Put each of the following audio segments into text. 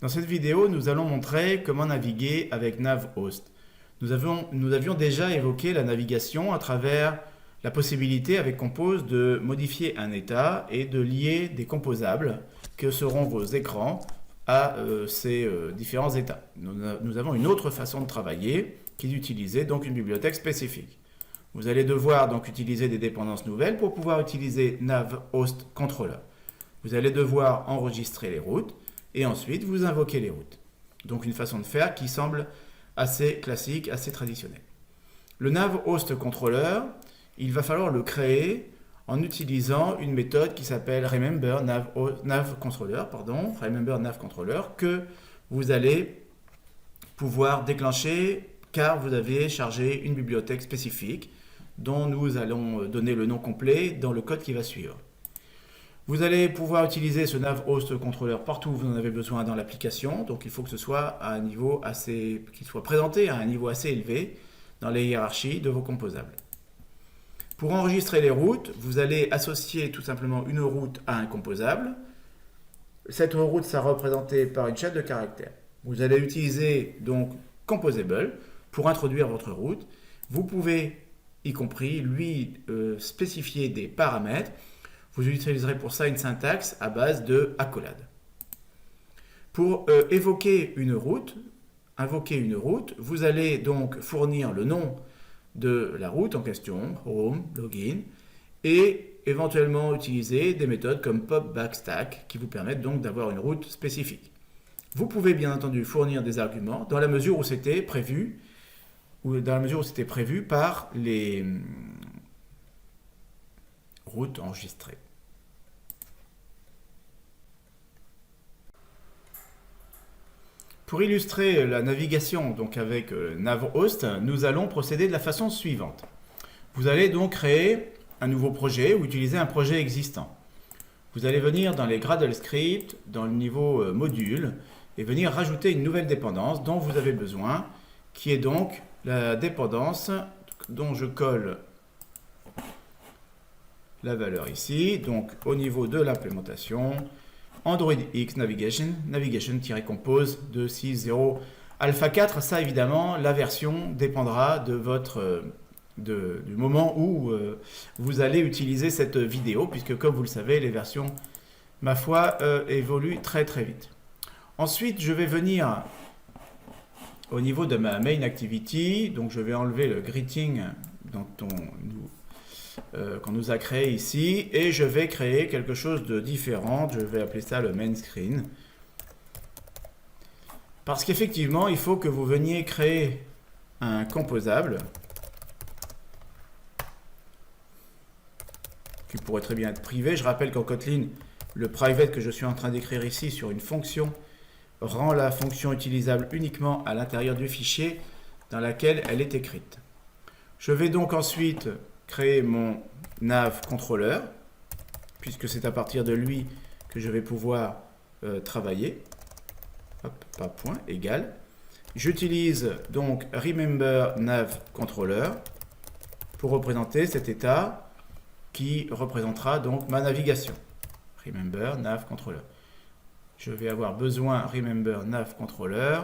Dans cette vidéo, nous allons montrer comment naviguer avec NavHost. Nous avions déjà évoqué la navigation à travers la possibilité avec Compose de modifier un état et de lier des composables que seront vos écrans à ces différents états. Nous avons une autre façon de travailler qui est d'utiliser donc une bibliothèque spécifique. Vous allez devoir donc utiliser des dépendances nouvelles pour pouvoir utiliser NavHost Controller. Vous allez devoir enregistrer les routes et ensuite vous invoquez les routes. Donc une façon de faire qui semble assez classique, assez traditionnelle. Le NavHost Controller, il va falloir le créer en utilisant une méthode qui s'appelle Remember Nav Controller, que vous allez pouvoir déclencher car vous avez chargé une bibliothèque spécifique dont nous allons donner le nom complet dans le code qui va suivre. Vous allez pouvoir utiliser ce NavHost Controller partout où vous en avez besoin dans l'application, donc il faut que ce soit à un niveau qu'il soit présenté à un niveau assez élevé dans les hiérarchies de vos composables. Pour enregistrer les routes, vous allez associer tout simplement une route à un composable. Cette route sera représentée par une chaîne de caractères. Vous allez utiliser donc Composable pour introduire votre route. Vous pouvez, y compris, lui spécifier des paramètres. Vous utiliserez pour ça une syntaxe à base de accolade. Pour invoquer une route, vous allez donc fournir le nom de la route en question, home, login, et éventuellement utiliser des méthodes comme pop backstack qui vous permettent donc d'avoir une route spécifique. Vous pouvez bien entendu fournir des arguments dans la mesure où c'était prévu, par les routes enregistrées. Pour illustrer la navigation donc avec NavHost, nous allons procéder de la façon suivante. Vous allez donc créer un nouveau projet ou utiliser un projet existant. Vous allez venir dans les Gradle scripts, dans le niveau module, et venir rajouter une nouvelle dépendance dont vous avez besoin, qui est donc la dépendance dont je colle la valeur ici, donc au niveau de l'implémentation, Android X Navigation-compose 2.6.0 Alpha 4, ça évidemment, la version dépendra de du moment où vous allez utiliser cette vidéo, puisque comme vous le savez, les versions, ma foi, évoluent très très vite. Ensuite, je vais venir au niveau de ma main activity, donc je vais enlever le greeting qu'on nous a créé ici, et je vais créer quelque chose de différent. Je vais appeler ça le main screen, parce qu'effectivement il faut que vous veniez créer un composable qui pourrait très bien être privé. Je rappelle qu'en Kotlin, le private que je suis en train d'écrire ici sur une fonction rend la fonction utilisable uniquement à l'intérieur du fichier dans lequel elle est écrite. Je vais donc ensuite créer mon nav controller, puisque c'est à partir de lui que je vais pouvoir travailler. Hop, pas point, égal. J'utilise donc remember nav controller pour représenter cet état qui représentera donc ma navigation. Remember nav controller. Je vais avoir besoin remember nav controller.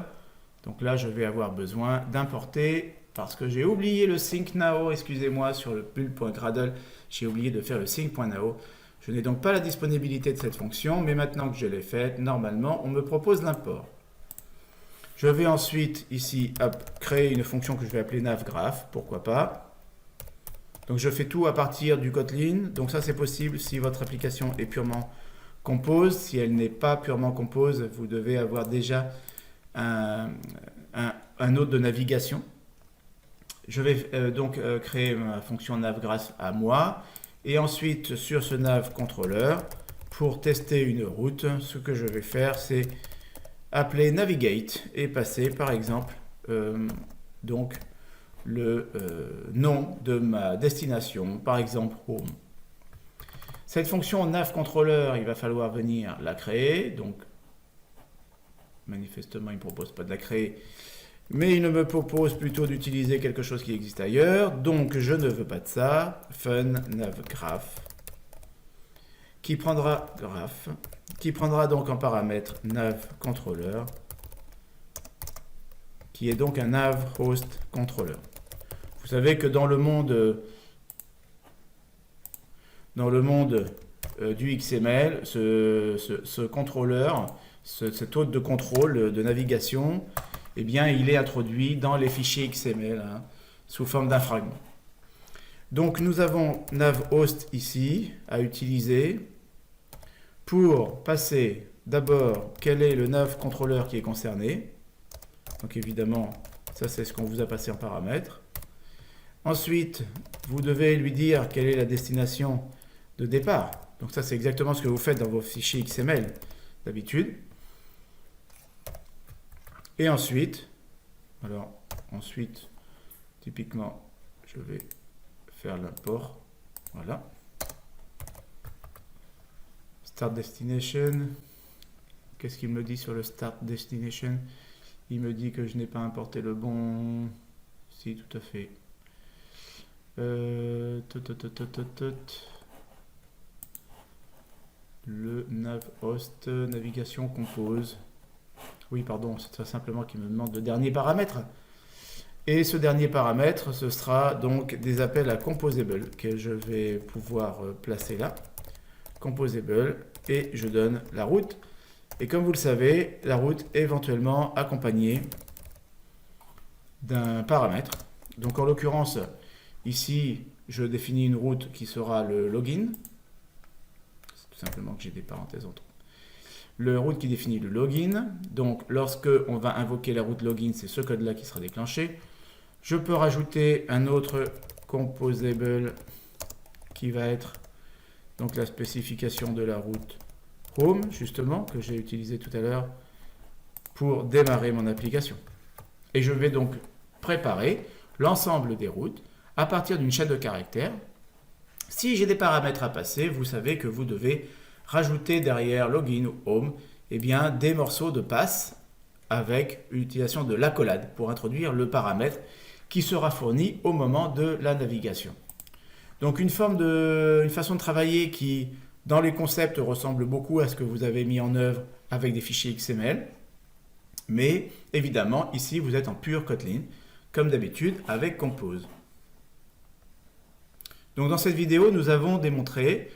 Donc là, je vais avoir besoin d'importer, parce que j'ai oublié le sync.now, excusez-moi, sur le build.gradle, j'ai oublié de faire le sync.now. Je n'ai donc pas la disponibilité de cette fonction, mais maintenant que je l'ai faite, normalement, on me propose l'import. Je vais ensuite, ici, créer une fonction que je vais appeler navgraph, pourquoi pas. Donc je fais tout à partir du Kotlin, donc ça c'est possible si votre application est purement Compose. Si elle n'est pas purement Compose, vous devez avoir déjà un node de navigation. Je vais donc créer ma fonction navgraph à moi, et ensuite sur ce nav controller, pour tester une route, ce que je vais faire, c'est appeler navigate et passer par exemple donc le nom de ma destination, par exemple home. Cette fonction nav controller, il va falloir venir la créer, donc manifestement il ne me propose pas de la créer, mais il me propose plutôt d'utiliser quelque chose qui existe ailleurs, donc je ne veux pas de ça. Fun navgraph, qui prendra graph, qui prendra donc en paramètre nav controller, qui est donc un nav host controller. Vous savez que dans le monde du XML, ce contrôleur, cet hôte de contrôle de navigation, eh bien, il est introduit dans les fichiers XML sous forme d'un fragment. Donc, nous avons navhost ici à utiliser pour passer d'abord quel est le nav contrôleur qui est concerné. Donc, évidemment, ça, c'est ce qu'on vous a passé en paramètre. Ensuite, vous devez lui dire quelle est la destination de départ. Donc ça, c'est exactement ce que vous faites dans vos fichiers XML d'habitude. Et ensuite, typiquement, je vais faire l'import. Voilà. Start destination. Qu'est-ce qu'il me dit sur le start destination? Il me dit que je n'ai pas importé le bon. Si, tout à fait. Le nav host navigation compose. Oui, pardon, c'est simplement qu'il me demande le dernier paramètre. Et ce dernier paramètre, ce sera donc des appels à composable que je vais pouvoir placer là. Composable, et je donne la route. Et comme vous le savez, la route est éventuellement accompagnée d'un paramètre. Donc en l'occurrence, ici, je définis une route qui sera le login. C'est tout simplement que j'ai des parenthèses entre. Le route qui définit le login. Donc, lorsque on va invoquer la route login, c'est ce code-là qui sera déclenché. Je peux rajouter un autre composable qui va être donc la spécification de la route home, justement, que j'ai utilisé tout à l'heure pour démarrer mon application. Et je vais donc préparer l'ensemble des routes à partir d'une chaîne de caractères. Si j'ai des paramètres à passer, vous savez que vous devez rajouter derrière login ou home bien, des morceaux de passe avec l'utilisation de l'accolade pour introduire le paramètre qui sera fourni au moment de la navigation. Donc une façon de travailler qui, dans les concepts, ressemble beaucoup à ce que vous avez mis en œuvre avec des fichiers XML. Mais évidemment, ici, vous êtes en pure Kotlin, comme d'habitude, avec Compose. Donc dans cette vidéo, nous avons démontré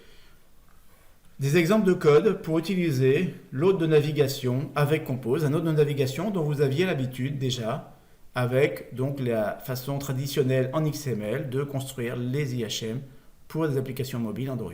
des exemples de code pour utiliser l'hôte de navigation avec Compose, un hôte de navigation dont vous aviez l'habitude déjà avec donc la façon traditionnelle en XML de construire les IHM pour des applications mobiles Android.